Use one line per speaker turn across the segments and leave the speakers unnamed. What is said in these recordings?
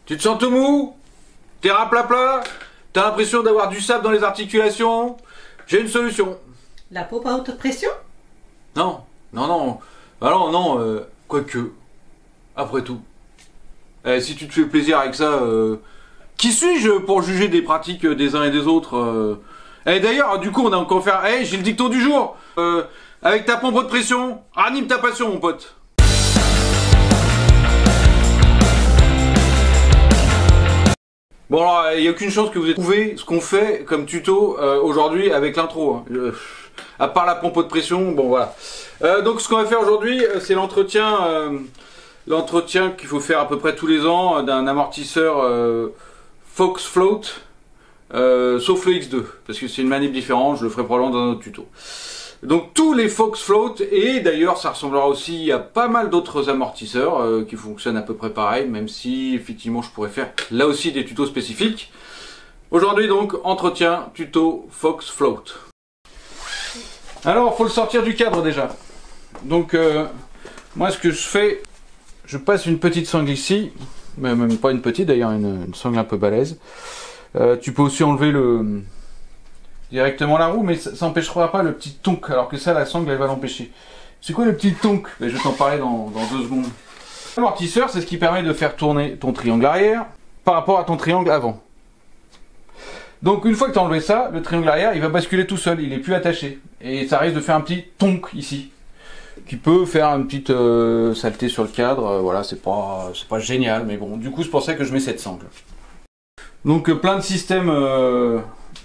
Tu te sens tout mou? T'es raplapla? T'as l'impression d'avoir du sable dans les articulations? J'ai une solution.
La pompe à haute pression?
Non, non, non. Alors non, quoique. Après tout. Si tu te fais plaisir avec ça, qui suis-je pour juger des pratiques des uns et des autres d'ailleurs, du coup, on a encore faire... j'ai le dicton du jour. Avec ta pompe de pression, ranime ta passion, mon pote. Bon alors, il n'y a aucune chance que vous ayez trouvé ce qu'on fait comme tuto aujourd'hui avec l'intro. Hein. À part la pompe de pression, bon voilà. Donc ce qu'on va faire aujourd'hui, c'est l'entretien qu'il faut faire à peu près tous les ans d'un amortisseur Fox Float, sauf le X2, parce que c'est une manip différente, je le ferai probablement dans un autre tuto. Donc tous les Fox Float, et d'ailleurs ça ressemblera aussi à pas mal d'autres amortisseurs qui fonctionnent à peu près pareil, même si effectivement je pourrais faire là aussi des tutos spécifiques. Aujourd'hui donc, entretien, tuto Fox Float. Alors il faut le sortir du cadre déjà. Donc moi ce que je fais, je passe une petite sangle ici, mais même pas une petite d'ailleurs, une sangle un peu balèze. Tu peux aussi enlever directement la roue, mais ça n'empêchera pas le petit tonk, alors que ça, la sangle, elle va l'empêcher. C'est quoi le petit tonk? Je vais t'en parler dans 2 secondes. L'amortisseur, c'est ce qui permet de faire tourner ton triangle arrière par rapport à ton triangle avant. Donc une fois que tu as enlevé ça, le triangle arrière, il va basculer tout seul, il n'est plus attaché. Et ça risque de faire un petit tonk ici, qui peut faire une petite saleté sur le cadre. Voilà, c'est pas génial, mais bon, du coup, c'est pour ça que je mets cette sangle. Donc plein de systèmes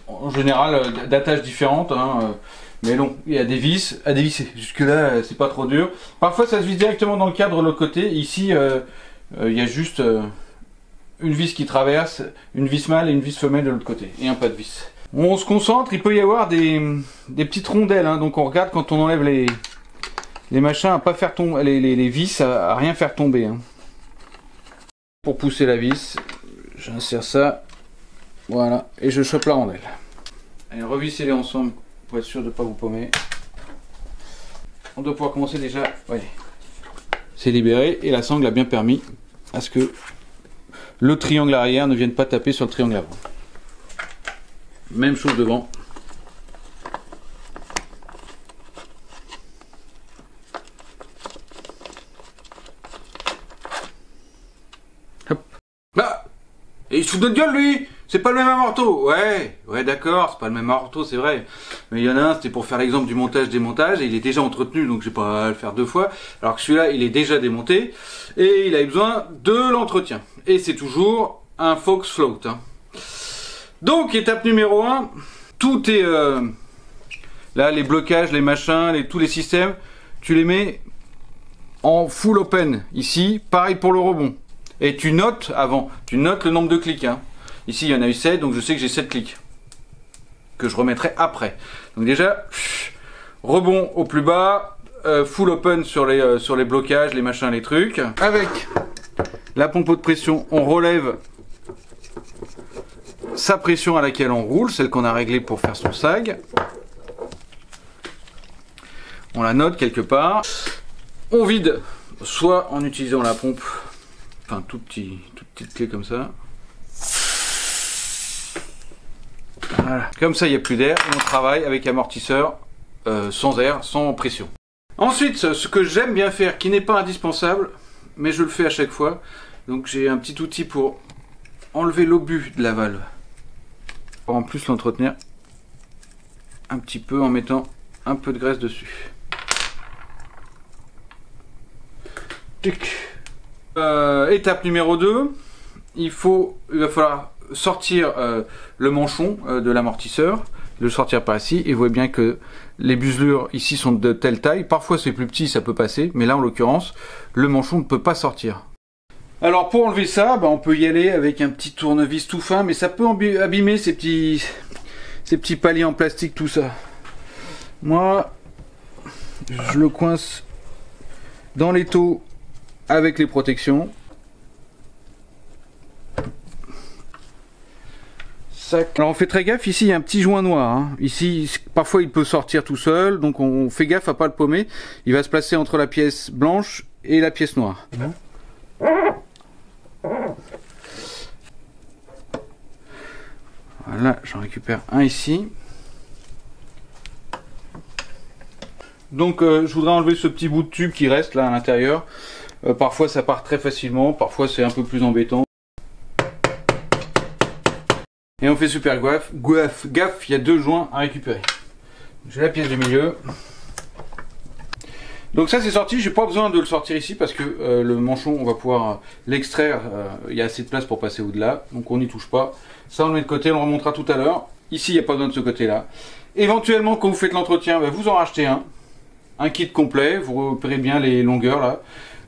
en général d'attaches différentes, hein, mais non, il y a des vis à dévisser. Jusque là c'est pas trop dur. Parfois ça se visse directement dans le cadre de l'autre côté. Ici il y a juste une vis qui traverse, une vis mâle et une vis femelle de l'autre côté, et un pas de vis. On se concentre, il peut y avoir des petites rondelles, hein, donc on regarde quand on enlève les machins à pas faire tomber les vis, à rien faire tomber. Hein. Pour pousser la vis, j'insère ça. Voilà, et je chope la rondelle. Allez, revissez-les ensemble pour être sûr de ne pas vous paumer. On doit pouvoir commencer déjà. Ouais. C'est libéré et la sangle a bien permis à ce que le triangle arrière ne vienne pas taper sur le triangle avant. Même chose devant. Hop. Là. Et il se fout de notre gueule lui. C'est pas le même amorto. Ouais d'accord, c'est pas le même amorto, c'est vrai. Mais il y en a un, c'était pour faire l'exemple du montage-démontage, et il est déjà entretenu, donc j'ai pas à le faire 2 fois. Alors que celui-là, il est déjà démonté, et il a besoin de l'entretien. Et c'est toujours un Fox Float. Hein. Donc, étape numéro 1, tout est... là, les blocages, les machins, tous les systèmes, tu les mets en full open. Ici, pareil pour le rebond. Et tu notes avant, tu notes le nombre de clics. Hein. Ici, il y en a eu 7, donc je sais que j'ai 7 clics. Que je remettrai après. Donc déjà, rebond au plus bas, full open sur les blocages, les machins, les trucs. Avec la pompe de pression, on relève sa pression à laquelle on roule, celle qu'on a réglée pour faire son sag. On la note quelque part. On vide, soit en utilisant la pompe, enfin toute petite clé comme ça. Voilà. Comme ça il n'y a plus d'air et on travaille avec amortisseur sans air, sans pression. Ensuite, ce que j'aime bien faire, qui n'est pas indispensable, mais je le fais à chaque fois, donc j'ai un petit outil pour enlever l'obus de la valve. Pour en plus l'entretenir un petit peu en mettant un peu de graisse dessus. Étape numéro 2, il va falloir sortir le manchon de l'amortisseur, le sortir par ici, et vous voyez bien que les buselures ici sont de telle taille, parfois c'est plus petit, ça peut passer, mais là en l'occurrence le manchon ne peut pas sortir. Alors pour enlever ça, on peut y aller avec un petit tournevis tout fin, mais ça peut abîmer ces petits paliers en plastique, tout ça. Moi je le coince dans l'étau avec les protections. Alors on fait très gaffe, ici il y a un petit joint noir, hein. Ici parfois il peut sortir tout seul, donc on fait gaffe à pas le paumer. Il va se placer entre la pièce blanche et la pièce noire. Là, j'en récupère un ici. Donc, je voudrais enlever ce petit bout de tube qui reste là à l'intérieur. Parfois, ça part très facilement. Parfois, c'est un peu plus embêtant. Et on fait super gaffe, il y a 2 joints à récupérer. J'ai la pièce du milieu. Donc ça c'est sorti, j'ai pas besoin de le sortir ici parce que le manchon on va pouvoir l'extraire, il y a assez de place pour passer au-delà, donc on n'y touche pas. Ça on le met de côté, on le remontera tout à l'heure. Ici il n'y a pas besoin de ce côté-là. Éventuellement quand vous faites l'entretien, vous en rachetez un kit complet, vous repérez bien les longueurs là,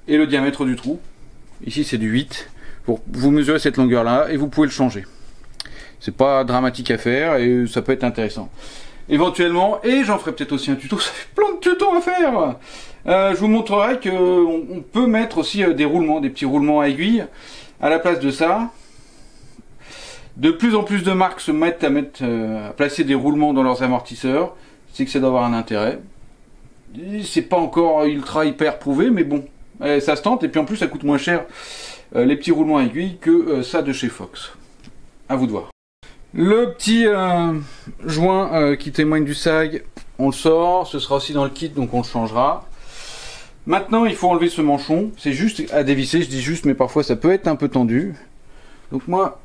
et le diamètre du trou. Ici c'est du 8, vous mesurez cette longueur là et vous pouvez le changer. C'est pas dramatique à faire et ça peut être intéressant. Éventuellement, et j'en ferai peut-être aussi un tuto, ça fait plein de tutos à faire. Je vous montrerai qu'on peut mettre aussi des roulements, des petits roulements à aiguille à la place de ça. De plus en plus de marques se mettent à placer des roulements dans leurs amortisseurs. C'est que ça doit avoir un intérêt. C'est pas encore ultra hyper prouvé, mais bon, ça se tente et puis en plus ça coûte moins cher les petits roulements à aiguille que ça de chez Fox. À vous de voir. Le petit joint qui témoigne du sag, on le sort, ce sera aussi dans le kit donc on le changera. Maintenant il faut enlever ce manchon, c'est juste à dévisser, je dis juste mais parfois ça peut être un peu tendu. Donc moi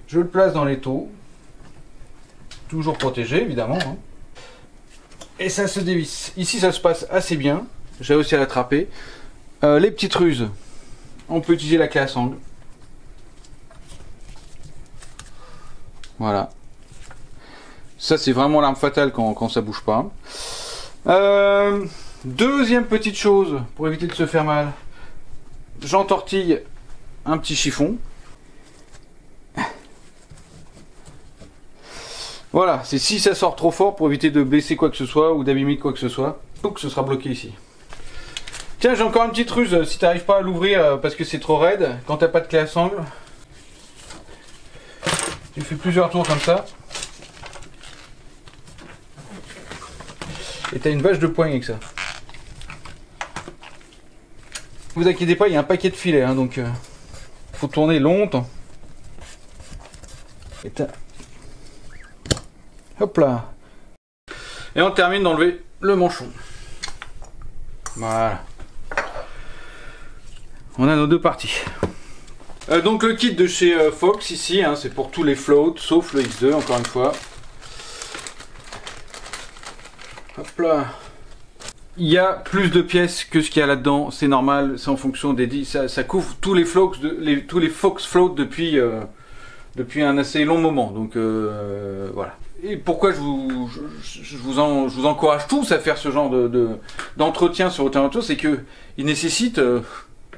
je le place dans l'étau, toujours protégé évidemment. Et ça se dévisse. Ici ça se passe assez bien, j'ai réussi à l'attraper. Les petites ruses, on peut utiliser la clé à sangle. Voilà. Ça c'est vraiment l'arme fatale quand ça bouge pas. Deuxième petite chose pour éviter de se faire mal. J'entortille un petit chiffon. Voilà, c'est si ça sort trop fort pour éviter de blesser quoi que ce soit ou d'abîmer quoi que ce soit. Donc ce sera bloqué ici. Tiens, j'ai encore une petite ruse si tu n'arrives pas à l'ouvrir parce que c'est trop raide. Quand tu n'as pas de clé à sangle. Tu fais plusieurs tours comme ça. Et tu as une vache de poigne avec ça. Ne vous inquiétez pas, il y a un paquet de filets, hein, donc faut tourner longtemps. Et hop là. Et on termine d'enlever le manchon. Voilà. On a nos 2 parties. Donc le kit de chez Fox ici, hein, c'est pour tous les floats, sauf le X2 encore une fois. Hop là. Il y a plus de pièces que ce qu'il y a là-dedans, c'est normal, c'est en fonction des... Ça couvre tous les Fox, tous les Fox floats depuis un assez long moment, donc voilà. Et pourquoi je vous encourage tous à faire ce genre d'entretien sur Auto Auto, c'est que il nécessite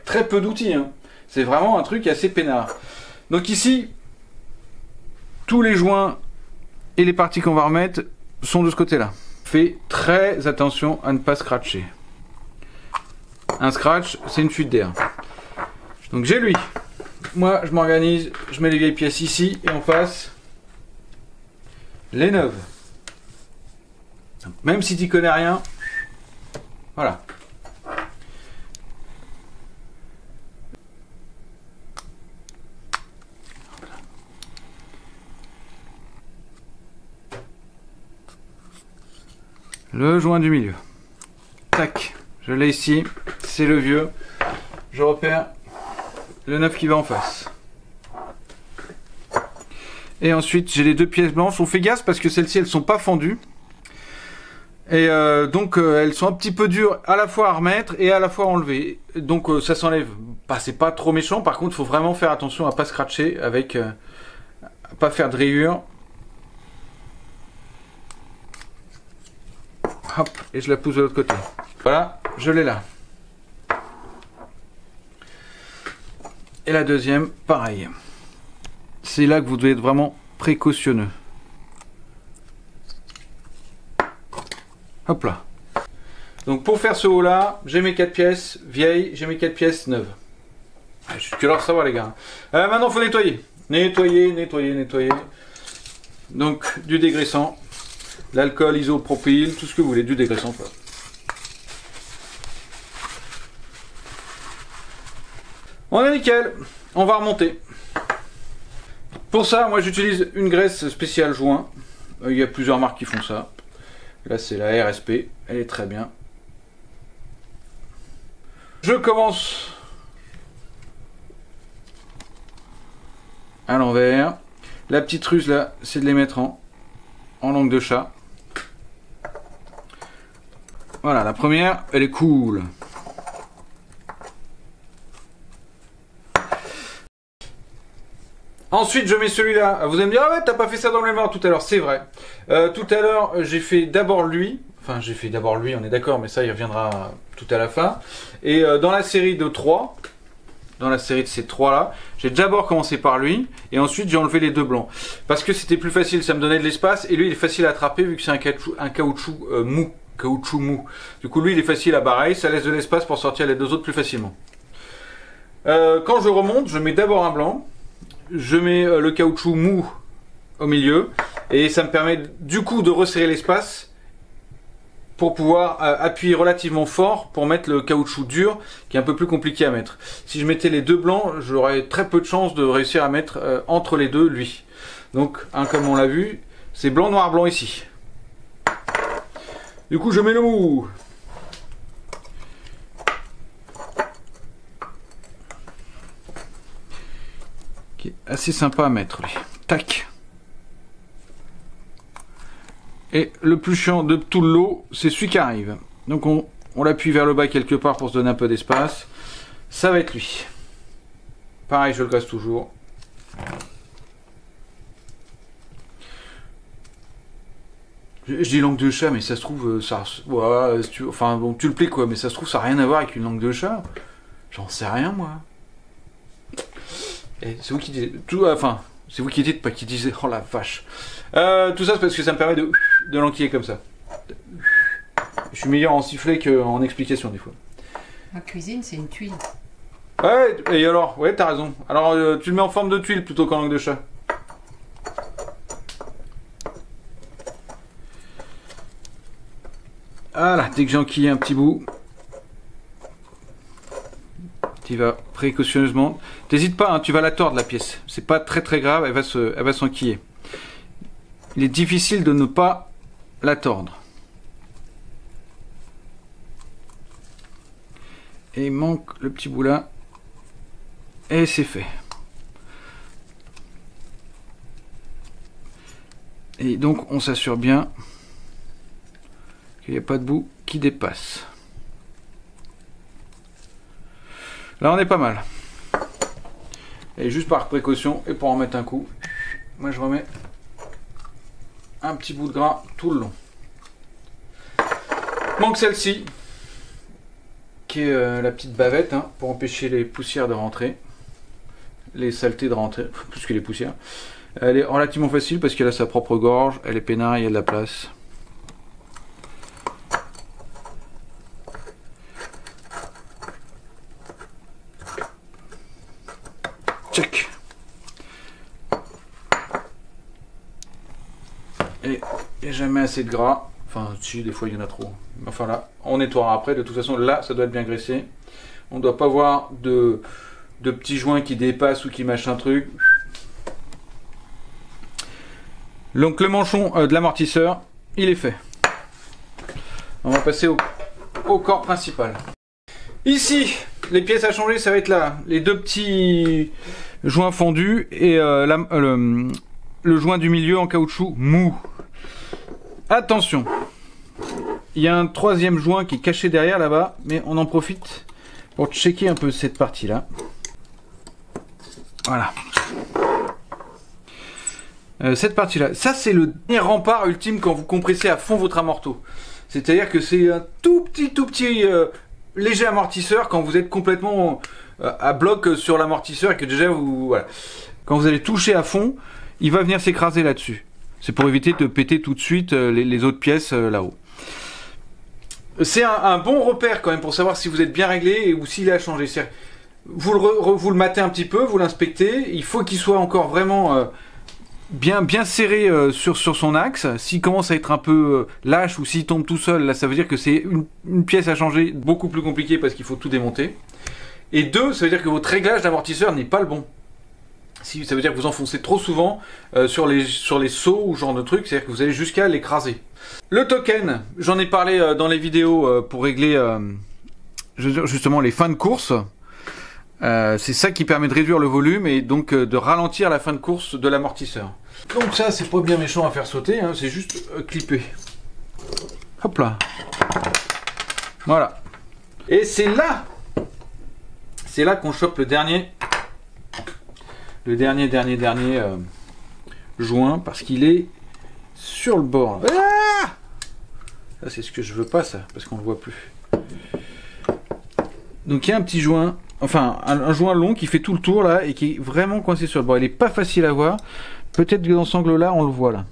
très peu d'outils, hein. C'est vraiment un truc assez peinard. Donc ici, tous les joints et les parties qu'on va remettre sont de ce côté-là. Faites très attention à ne pas scratcher. Un scratch, c'est une fuite d'air. Donc j'ai lui. Moi, je m'organise, je mets les vieilles pièces ici et en face, les neuves. Donc, même si tu connais rien, voilà. Le joint du milieu. Tac, je l'ai ici, c'est le vieux. Je repère le neuf qui va en face. Et ensuite, j'ai les 2 pièces blanches. On fait gaffe parce que celles-ci, elles sont pas fendues. Et donc, elles sont un petit peu dures à la fois à remettre et à la fois à enlever. Donc, ça s'enlève. Bah, c'est pas trop méchant. Par contre, il faut vraiment faire attention à pas scratcher avec... à pas faire de rayures. Hop, et je la pousse de l'autre côté. Voilà, je l'ai là. Et la deuxième, pareil. C'est là que vous devez être vraiment précautionneux. Hop là. Donc pour faire ce haut là, j'ai mes 4 pièces vieilles, j'ai mes 4 pièces neuves. Jusque-là, ça va les gars. Maintenant, il faut nettoyer. Nettoyer. Donc du dégraissant. L'alcool isopropyl, tout ce que vous voulez, du dégraissant. On est nickel, on va remonter. Pour ça, moi j'utilise une graisse spéciale joint. Il y a plusieurs marques qui font ça. Là c'est la RSP, elle est très bien. Je commence à l'envers. La petite ruse là, c'est de les mettre en langue de chat. Voilà, la première, elle est cool. Ensuite, je mets celui-là. Vous allez me dire, ah ouais, t'as pas fait ça dans le même ordre tout à l'heure. C'est vrai. Tout à l'heure, j'ai fait d'abord lui. Enfin, j'ai fait d'abord lui, on est d'accord, mais ça, il reviendra tout à la fin. Et dans la série de 3, dans la série de ces 3-là, j'ai d'abord commencé par lui. Et ensuite, j'ai enlevé les deux blancs. Parce que c'était plus facile, ça me donnait de l'espace. Et lui, il est facile à attraper vu que c'est un caoutchouc mou. Caoutchouc mou. Du coup, lui, il est facile à barrer. Ça laisse de l'espace pour sortir les deux autres plus facilement. Quand je remonte, je mets d'abord un blanc. Je mets le caoutchouc mou au milieu et ça me permet du coup de resserrer l'espace pour pouvoir appuyer relativement fort pour mettre le caoutchouc dur qui est un peu plus compliqué à mettre. Si je mettais les deux blancs, j'aurais très peu de chances de réussir à mettre entre les deux lui. Donc comme on l'a vu, c'est blanc, noir, blanc ici. Du coup je mets le mou. Assez sympa à mettre lui. Tac. Et le plus chiant de tout le lot, c'est celui qui arrive. Donc on l'appuie vers le bas quelque part pour se donner un peu d'espace. Ça va être lui. Pareil, je le casse toujours. Je dis langue de chat, mais ça se trouve, ça, ouais, enfin bon, tu le plais quoi, mais ça se trouve, ça n'a rien à voir avec une langue de chat. J'en sais rien moi. C'est vous qui disiez, enfin, c'est vous qui dites, pas qui disiez, oh la vache. Tout ça c'est parce que ça me permet de l'enquiller comme ça. Je suis meilleur en sifflet qu'en explication des fois.
Ma cuisine, c'est une tuile.
Ouais, et alors, ouais, t'as raison. Alors, tu le mets en forme de tuile plutôt qu'en langue de chat. Voilà, dès que j'ai enquillé un petit bout. Tu vas précautionneusement. T'hésites pas, hein, tu vas la tordre la pièce. C'est pas très très grave, elle va s'enquiller. Il est difficile de ne pas la tordre. Et il manque le petit bout là. Et c'est fait. Et donc on s'assure bien qu'il n'y a pas de bout qui dépasse. Là on est pas mal. Et juste par précaution et pour en mettre un coup, moi je remets un petit bout de gras tout le long. Manque celle-ci, qui est la petite bavette, hein, pour empêcher les poussières de rentrer. Les saletés de rentrer, plus que les poussières. Elle est relativement facile parce qu'elle a sa propre gorge, elle est peinard, il y a de la place. Check. Et il n'y a jamais assez de gras. Enfin, si, des fois il y en a trop. Enfin là, on nettoiera après. De toute façon, là, ça doit être bien graissé. On ne doit pas avoir de petits joints qui dépassent ou qui mâchent un truc. Donc le manchon de l'amortisseur, il est fait. On va passer au corps principal. Ici, les pièces à changer, ça va être là. Les deux petits joints fondus et le joint du milieu en caoutchouc mou. Attention, il y a un troisième joint qui est caché derrière là-bas, mais on en profite pour checker un peu cette partie-là. Voilà. Cette partie-là, ça c'est le dernier rempart ultime quand vous compressez à fond votre amorto. C'est-à-dire que c'est un tout petit léger amortisseur quand vous êtes complètement à bloc sur l'amortisseur et que déjà vous... Voilà. Quand vous allez toucher à fond, il va venir s'écraser là-dessus. C'est pour éviter de péter tout de suite les autres pièces là-haut. C'est un bon repère quand même pour savoir si vous êtes bien réglé ou s'il a changé. Vous le matez un petit peu, vous l'inspectez. Il faut qu'il soit encore vraiment bien serré sur son axe. S'il commence à être un peu lâche ou s'il tombe tout seul, là ça veut dire que c'est une pièce à changer beaucoup plus compliquée parce qu'il faut tout démonter. Et deux, ça veut dire que votre réglage d'amortisseur n'est pas le bon. Si, ça veut dire que vous enfoncez trop souvent sur les seaux ou ce genre de trucs, c'est-à-dire que vous allez jusqu'à l'écraser. Le token, j'en ai parlé dans les vidéos pour régler justement les fins de course. C'est ça qui permet de réduire le volume et donc de ralentir la fin de course de l'amortisseur. Donc ça, c'est pas bien méchant à faire sauter, hein, c'est juste clipper. Hop là. Voilà. Et c'est là qu'on chope le dernier joint parce qu'il est sur le bord. Ah, ça c'est ce que je veux pas, ça, parce qu'on le voit plus. Donc il y a un petit joint, enfin un joint long qui fait tout le tour là et qui est vraiment coincé sur le bord. Il est pas facile à voir. Peut-être que dans cet angle-là, on le voit là.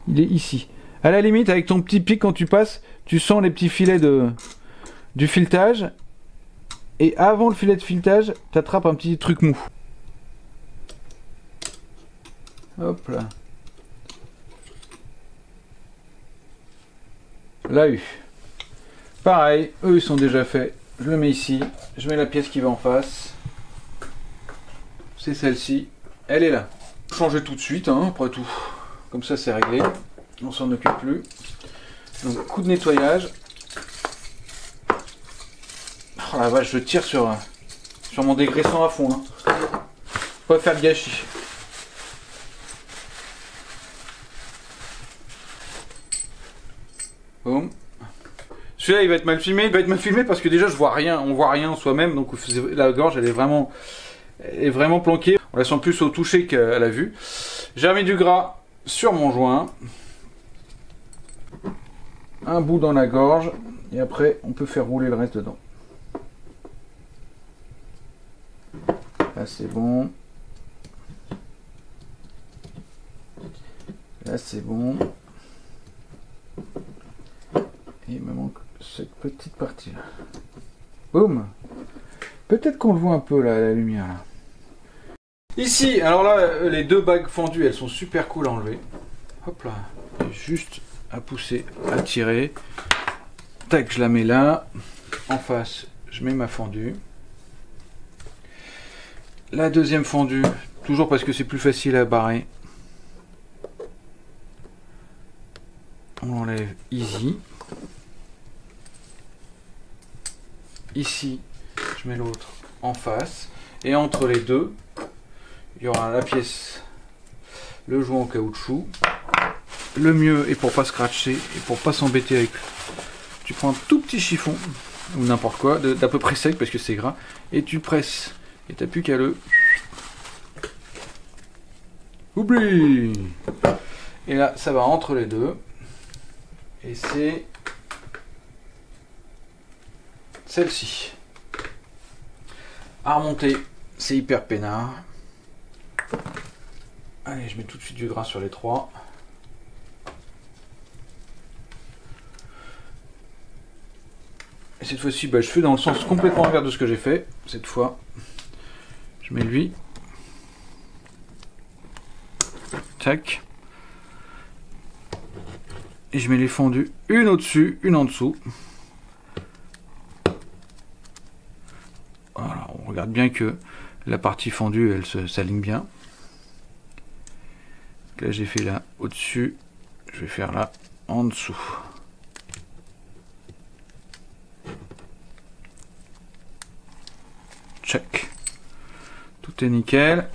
Il est ici. À la limite, avec ton petit pic, quand tu passes, tu sens les petits filets du filetage. Et avant le filet de filetage, tu attrapes un petit truc mou. Hop là. Là, eu. Pareil, eux ils sont déjà faits. Je le mets ici. Je mets la pièce qui va en face. C'est celle-ci. Elle est là. Changer tout de suite, hein, après tout. Comme ça, c'est réglé. On s'en occupe plus. Donc, coup de nettoyage. Oh la vache, je tire sur mon dégraissant à fond. Hein. Pas faire de gâchis. Boum. Celui-là, il va être mal filmé. Il va être mal filmé parce que déjà, je vois rien. On voit rien soi-même. Donc, la gorge, elle est vraiment planquée. On la sent plus au toucher qu'à la vue. J'ai remis du gras sur mon joint. Un bout dans la gorge. Et après, on peut faire rouler le reste dedans. Là, c'est bon. Là, c'est bon. Et il me manque cette petite partie là. Boum. Peut-être qu'on le voit un peu là, la lumière là. Ici, alors là, les deux bagues fendues, elles sont super cool à enlever. Hop là. Et juste à pousser, à tirer. Tac, je la mets là. En face, je mets ma fendue. La deuxième fendue, toujours parce que c'est plus facile à barrer. On l'enlève easy. Ici, je mets l'autre en face. Et entre les deux, il y aura la pièce, le joint en caoutchouc. Le mieux est pour pas scratcher et pour pas s'embêter avec. Tu prends un tout petit chiffon, ou n'importe quoi, d'à peu près sec parce que c'est gras, et tu presses. Et t'as plus qu'à le. Oublie. Et là, ça va entre les deux. Et c'est celle-ci. À remonter, c'est hyper peinard. Allez, je mets tout de suite du gras sur les trois. Et cette fois-ci, je fais dans le sens complètement inverse de ce que j'ai fait. Cette fois, je mets lui. Tac. Et je mets les fondus, une au-dessus, une en dessous. Voilà, on regarde bien que la partie fendue, elle s'aligne bien. Là, j'ai fait là au-dessus, je vais faire là en dessous. Check. Tout est nickel.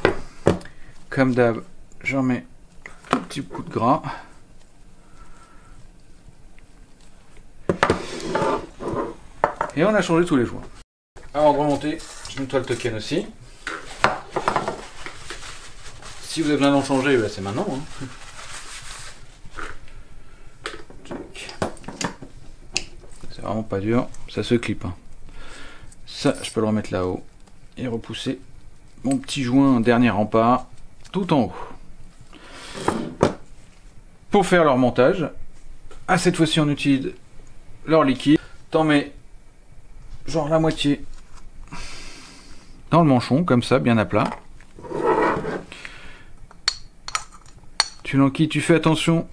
Comme d'hab, j'en mets un petit coup de gras. Et on a changé tous les joints. Avant de remonter, je nettoie le token aussi. Si vous avez besoin d'en changer, c'est maintenant. Hein. C'est vraiment pas dur, ça se clip. Hein. Ça, je peux le remettre là-haut et repousser mon petit joint dernier rempart tout en haut. Pour faire leur montage, cette fois-ci on utilise leur liquide. T'en mets genre la moitié dans le manchon, comme ça, bien à plat. Tu l'enquilles, tu fais attention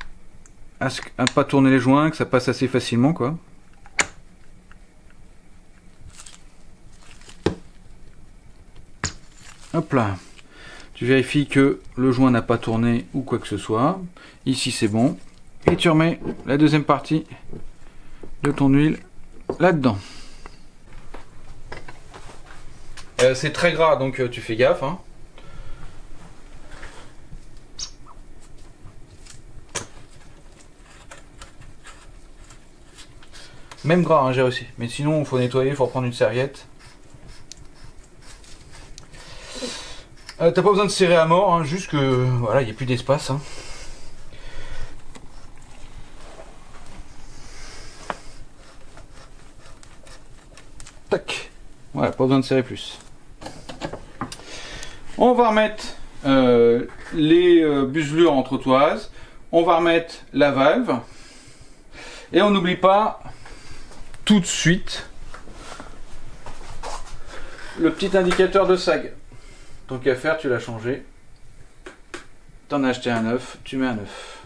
à ne pas tourner les joints, que ça passe assez facilement, quoi. Hop là. Tu vérifies que le joint n'a pas tourné ou quoi que ce soit. Ici c'est bon. Et tu remets la deuxième partie de ton huile là-dedans. C'est très gras, donc tu fais gaffe. Hein. Même gras, hein, j'ai réussi. Mais sinon, il faut nettoyer, il faut reprendre une serviette. T'as pas besoin de serrer à mort, hein, juste que voilà, il n'y a plus d'espace. Hein. Tac. Voilà, pas besoin de serrer plus. On va remettre les buselures en trottoise. On va remettre la valve. Et on n'oublie pas tout de suite le petit indicateur de sag. Tant qu'à faire, tu l'as changé. T'en as acheté un neuf, tu mets un neuf.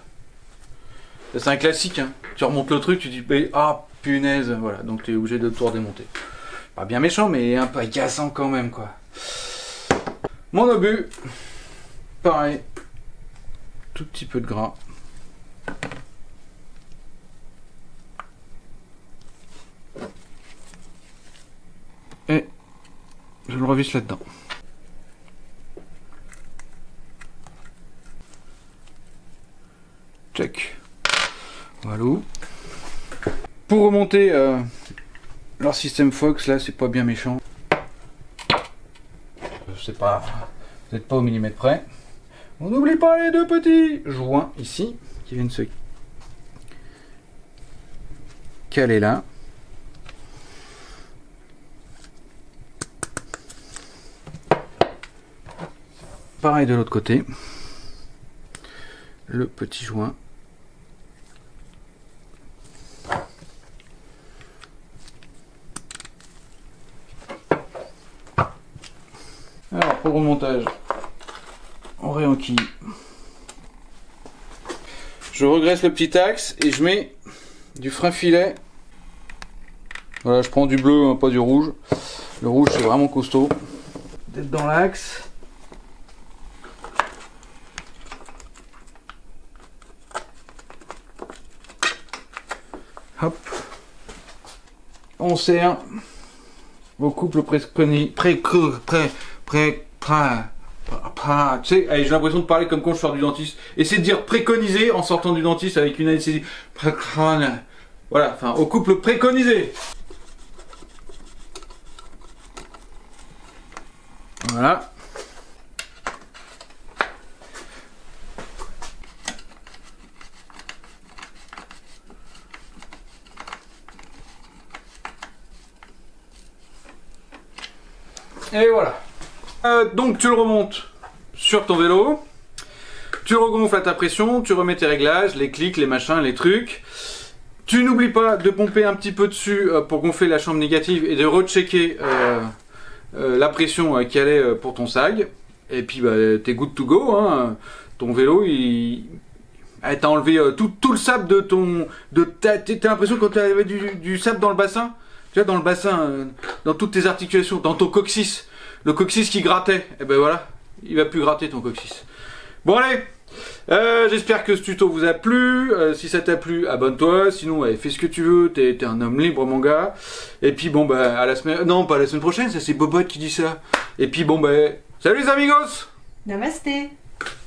C'est un classique, hein. Tu remontes le truc, tu dis ah punaise, voilà, donc tu es obligé de tout redémonter. Pas bien méchant, mais un peu agaçant quand même, quoi. Mon obus, pareil, tout petit peu de gras. Et je le revisse là-dedans. Check. Voilà. Pour remonter leur système Fox, là, c'est pas bien méchant. C'est pas... Vous n'êtes pas au millimètre près. On n'oublie pas les deux petits joints ici, qui viennent se caler là. Pareil de l'autre côté. Le petit joint. Alors pour le remontage, on réenquille. Je regraisse le petit axe et je mets du frein filet. Voilà, je prends du bleu, hein, pas du rouge. Le rouge c'est vraiment costaud. D'être dans l'axe. Hop. On serre au couple tu sais, allez, j'ai l'impression de parler comme quand je sors du dentiste. Essayez de dire préconisé en sortant du dentiste avec une anesthésie. Voilà, enfin, au couple préconisé. Voilà. Et voilà. Donc tu le remontes sur ton vélo, tu le regonfles à ta pression, tu remets tes réglages, les clics, les machins, les trucs. Tu n'oublies pas de pomper un petit peu dessus pour gonfler la chambre négative et de rechecker la pression qu'il y allait pour ton sag. Et puis bah, t'es good to go. Hein. Ton vélo, t'as enlevé tout le sable de ton... T'as l'impression quand tu avais du sable dans le bassin. Tu vois, dans le bassin, dans toutes tes articulations, dans ton coccyx. Le coccyx qui grattait, et ben voilà, il va plus gratter ton coccyx. Bon allez, j'espère que ce tuto vous a plu. Si ça t'a plu, abonne-toi. Sinon, ouais, fais ce que tu veux, t'es un homme libre, mon gars. Et puis bon, bah, à la semaine... Non, pas la semaine prochaine, ça c'est Bobot qui dit ça. Et puis bon, bah, salut les amigos!
Namasté.